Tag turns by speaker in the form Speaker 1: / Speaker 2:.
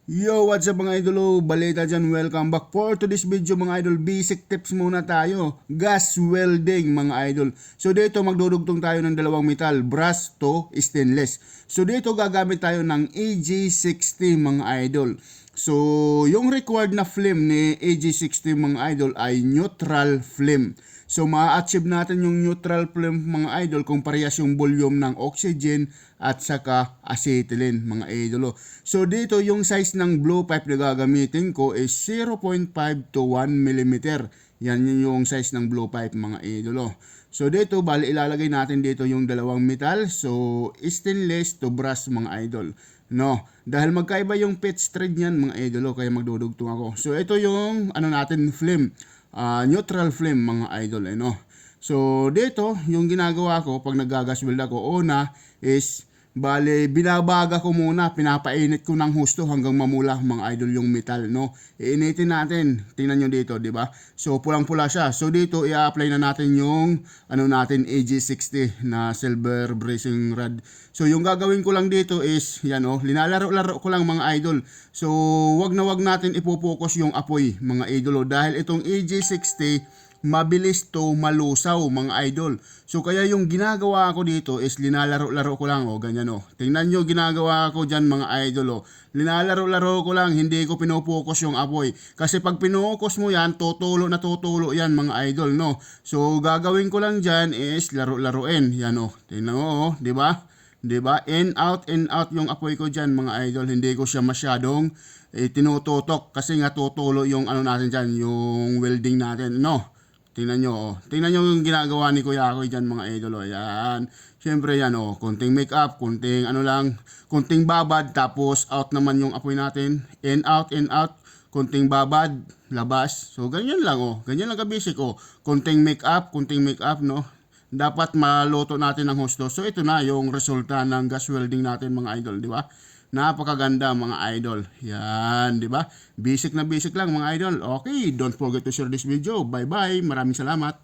Speaker 1: Yo, what's up mga idolo? Balita dyan, welcome back. For today's video mga idol, basic tips muna tayo. Gas welding mga idol. So dito magdudugtong tayo ng dalawang metal, brass to stainless. So dito gagamit tayo ng AG60 mga idol. So yung required na flame ni AG60 mga idol ay neutral flame. So ma-achieve natin yung neutral flame mga idol kung parehas yung volume ng oxygen at saka acetylene mga idolo. So dito yung size ng blow pipe na gagamitin ko is 0.5 to 1 mm. Yan yung size ng blow pipe mga idolo. So dito bali ilalagay natin dito yung dalawang metal. So stainless to brass mga idol. No, dahil magkaiba yung pitch thread niyan mga idolo kaya magdudugtong ako. So ito yung natin flame. Neutral flame mga idol no. So dito yung ginagawa ko pag naggagas weld ako, una is bale binabaga ko muna, pinapainit ko ng husto hanggang mamula mga idol yung metal no. Iinitin natin. Tingnan nyo dito, di ba? So pulang-pula siya. So dito i-apply na natin yung natin AG60 na silver bracing rod. So yung gagawin ko lang dito is yan linalaro-laro ko lang mga idol. So wag natin ipo-focus yung apoy mga idol dahil itong AG60 mabilis to malusaw mga idol. So kaya yung ginagawa ko dito is linalaro-laro ko lang ganyan Tingnan nyo ginagawa ko dyan mga idol Linalaro-laro ko lang, hindi ko pinopokus yung apoy. Kasi pag pinokus mo yan, tutulo yan mga idol no. So gagawin ko lang dyan is laro-laruin. Yan tingnan mo di ba? Diba? In out yung apoy ko dyan mga idol. Hindi ko siya masyadong tinututok kasi nga tutulo yung natin dyan, yung welding natin no. Tingnan nyo tingnan nyo yung ginagawa ni Kuya Akoy dyan mga idol yan. Siyempre yan konting make up, konting konting babad, tapos out naman yung apoy natin. In out, konting babad, labas. So ganyan lang ganyan lang ka-basic konting make up no. Dapat maluto natin ng husto. So ito na yung resulta ng gas welding natin mga idol, di ba? Napakaganda mga idol. Yan, di ba? Basic na basic lang mga idol. Okay, don't forget to share this video. Bye-bye. Maraming salamat.